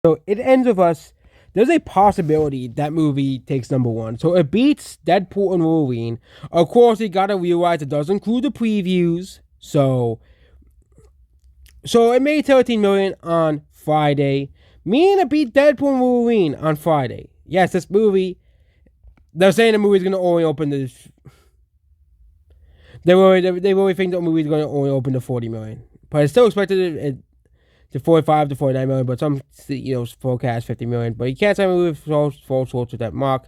So it ends with us. There's a possibility that movie takes number one. So it beats Deadpool and Wolverine. Of course, you gotta realize it does include the previews. So it made 13 million on Friday. Meaning it beat Deadpool and Wolverine on Friday. Yes, this movie. They're saying the movie's gonna only open this. They really think the movie's gonna only open to 40 million, but it's still expected to 45 to 49 million. But some forecast 50 million. But you can't tell me if it falls short to that mark.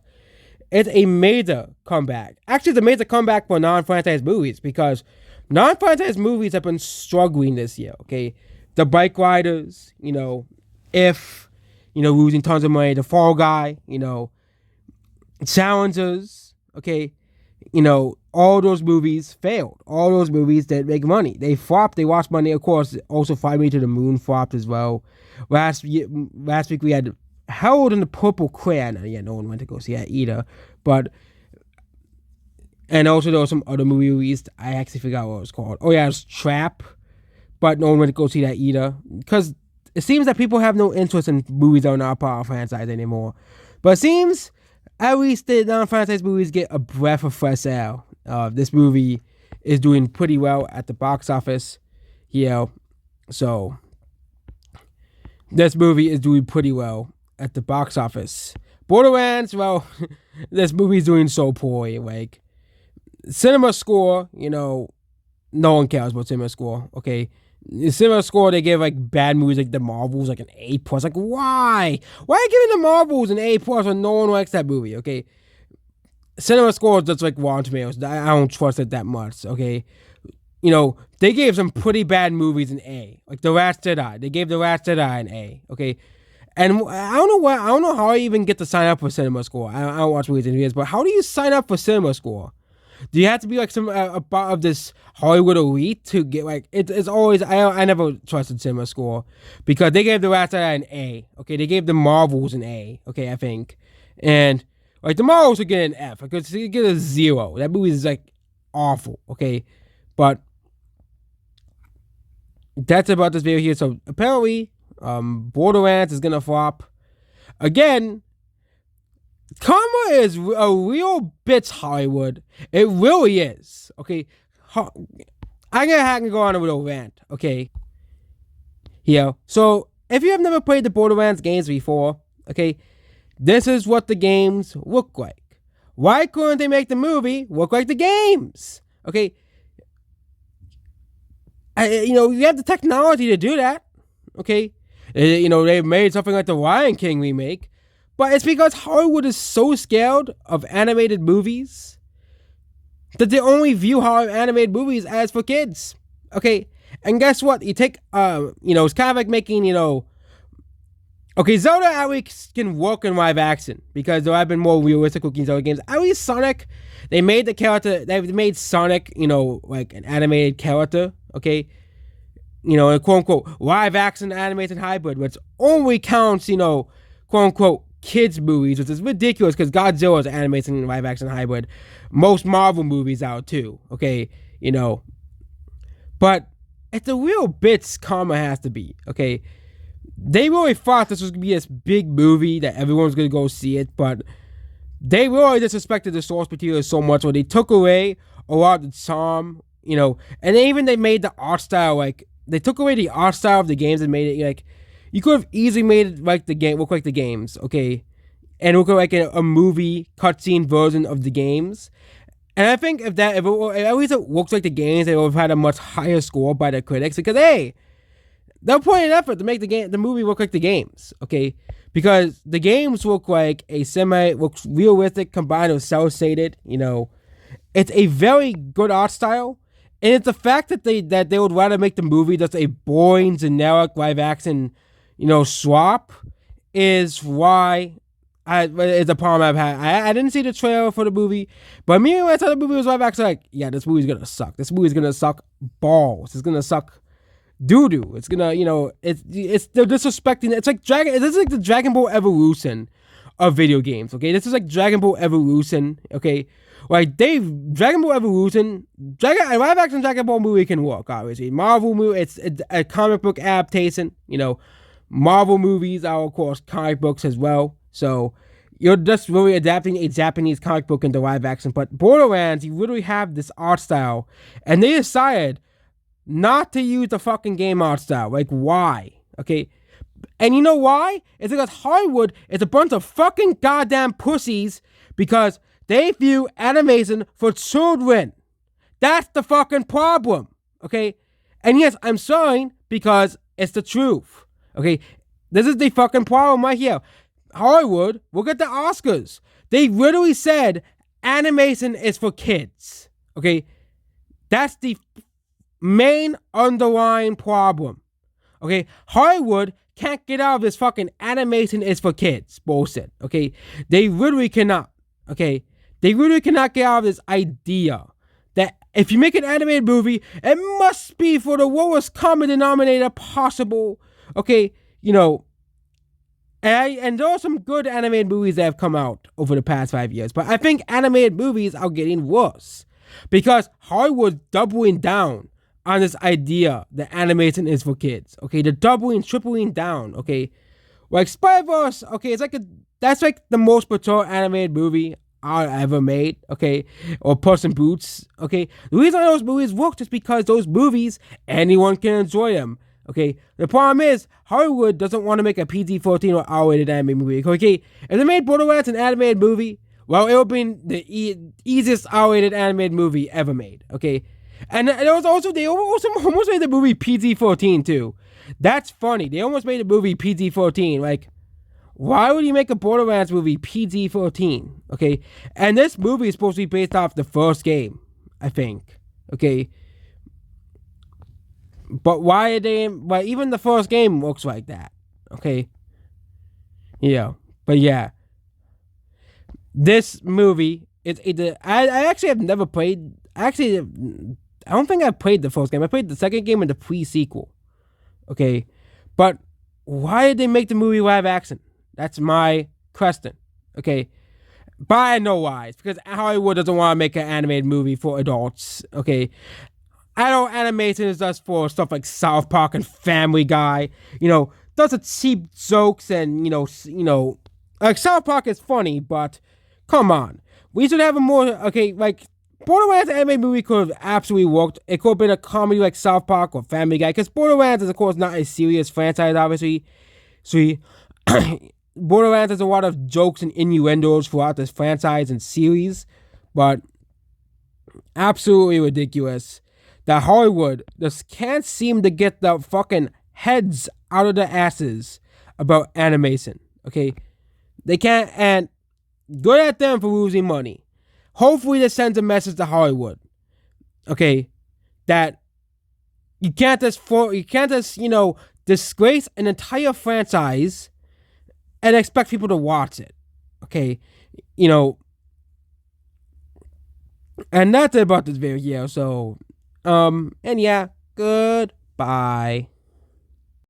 It's a major comeback. Actually, it's a major comeback for non-franchise movies because non-franchise movies have been struggling this year. Okay, the Bike Riders, if losing tons of money, the Fall Guy, Challengers, okay, all those movies failed. All those movies didn't make money. They flopped. They lost money. Of course, also Fly Me to the Moon flopped as well. Last week we had Harold and the Purple Crayon. Yeah, no one went to go see that either. And also there was some other movie released. I actually forgot what it was called. Oh yeah, it was Trap. But no one went to go see that either. Because it seems that people have no interest in movies that are not part of franchise anymore. But it seems at least the non-franchise movies get a breath of fresh air. This movie is doing pretty well at the box office. So this movie is doing pretty well at the box office. Borderlands, well, this movie is doing so poorly. Like, cinema score, no one cares about cinema score, okay? The cinema score, they give like bad movies like the Marvels like an A+. Like, why? Why are you giving the Marvels an A+ when no one likes that movie, okay? Cinema score is just like Rotten Tomatoes. I don't trust it that much, okay? They gave some pretty bad movies an A. Like The Last Jedi. They gave The Last Jedi an A, okay? And I don't know how I even get to sign up for Cinema Score. I don't watch movies and videos, but how do you sign up for Cinema Score? Do you have to be like some a part of this Hollywood elite to get like it's always I never trusted Cinema Score because they gave The Last Jedi an A. Okay, they gave the Marvels an A. Okay, I think, and like the Marvels would get an F. Like you get a 0. That movie is like awful. Okay, but that's about this video here. So apparently, Borderlands is gonna flop again. Karma is a real bitch, Hollywood. It really is. Okay, I'm gonna go on a little rant. Okay, so if you have never played the Borderlands games before, okay, this is what the games look like. Why couldn't they make the movie look like the games? Okay, you have the technology to do that. Okay, they made something like the Lion King remake. But it's because Hollywood is so scared of animated movies that they only view animated movies as for kids. Okay, and guess what? You take, it's kind of like making, okay, Zelda at least can work in live action because there have been more realistic looking Zelda games. At least Sonic, they made Sonic, like an animated character. Okay, a quote unquote live action animated hybrid, which only counts, quote unquote kids movies, which is ridiculous because Godzilla is an animated live action hybrid. Most Marvel movies out too, okay, but it's a real bitch Karma has to be, okay. They really thought this was gonna be this big movie that everyone's gonna go see it, but they really disrespected the source material so much where they took away a lot of the charm, and they made the art style like they took away the art style of the games and made it like you could have easily made it like the game, look like the games, okay? And look like a movie cutscene version of the games. And I think if at least it looks like the games, they would have had a much higher score by the critics because hey, they'll put in effort to make the movie look like the games, okay? Because the games look like looks realistic combined with cel-shaded, It's a very good art style. And it's the fact that they would rather make the movie just a boring, generic live action swap is why it's a problem I've had. I didn't see the trailer for the movie, but me when I saw the movie was live action, like, yeah, this movie's gonna suck. This movie's gonna suck balls. It's gonna suck doo doo. It's gonna, they're disrespecting. It's like this is like the Dragon Ball Evolution of video games. Okay, this is like Dragon Ball Evolution. Okay, like Dragon Ball Evolution, a live action Dragon Ball movie can work. Obviously, Marvel movie, it's a comic book adaptation. Marvel movies are, of course, comic books as well. So you're just really adapting a Japanese comic book into live action. But Borderlands, you literally have this art style, and they decided not to use the fucking game art style. Like, why? Okay. And you know why? It's because Hollywood is a bunch of fucking goddamn pussies because they view animation for children. That's the fucking problem. Okay? And yes, I'm sorry because it's the truth. Okay? This is the fucking problem right here. Hollywood, look at the Oscars. They literally said animation is for kids. Okay? That's the main underlying problem. Okay? Hollywood can't get out of this fucking animation is for kids bullshit. Okay? They literally cannot. Okay? They literally cannot get out of this idea that if you make an animated movie, it must be for the lowest common denominator possible. Okay? You know, and there are some good animated movies that have come out over the past 5 years, but I think animated movies are getting worse because Hollywood's doubling down on this idea that animation is for kids. Okay, they're doubling, tripling down. Okay, like Spider-Verse. Okay, that's like the most mature animated movie I ever made. Okay, or Puss in Boots. Okay, the reason those movies work is because those movies anyone can enjoy them. Okay, the problem is Hollywood doesn't want to make a PG-13 or R-rated anime movie. Okay, if they made Borderlands an animated movie, well, it would be the easiest R-rated animated movie ever made. Okay, and it was also they almost made the movie PG-14 too. That's funny. They almost made the movie PG-14. Like, why would you make a Borderlands movie PG-14? Okay, and this movie is supposed to be based off the first game, I think. Okay. But why are they? But even the first game looks like that. Okay. Yeah. But yeah. This movie I actually have never played. Actually, I don't think I played the first game. I played the second game and the pre-sequel. Okay. But why did they make the movie live action? That's my question. Okay. But I know why. It's because Hollywood doesn't want to make an animated movie for adults. Okay. Adult animation is just for stuff like South Park and Family Guy. You know, does the cheap jokes and, like South Park is funny, but come on. We should have a more, okay, like, Borderlands anime movie could have absolutely worked. It could have been a comedy like South Park or Family Guy, because Borderlands is, of course, not a serious franchise, obviously. So, Borderlands has a lot of jokes and innuendos throughout this franchise and series, but absolutely ridiculous that Hollywood just can't seem to get the fucking heads out of their asses about animation. Okay? They can't, and good at them for losing money. Hopefully this sends a message to Hollywood. Okay? That you can't just, disgrace an entire franchise and expect people to watch it. Okay? And that's it about this video. So, and yeah, goodbye.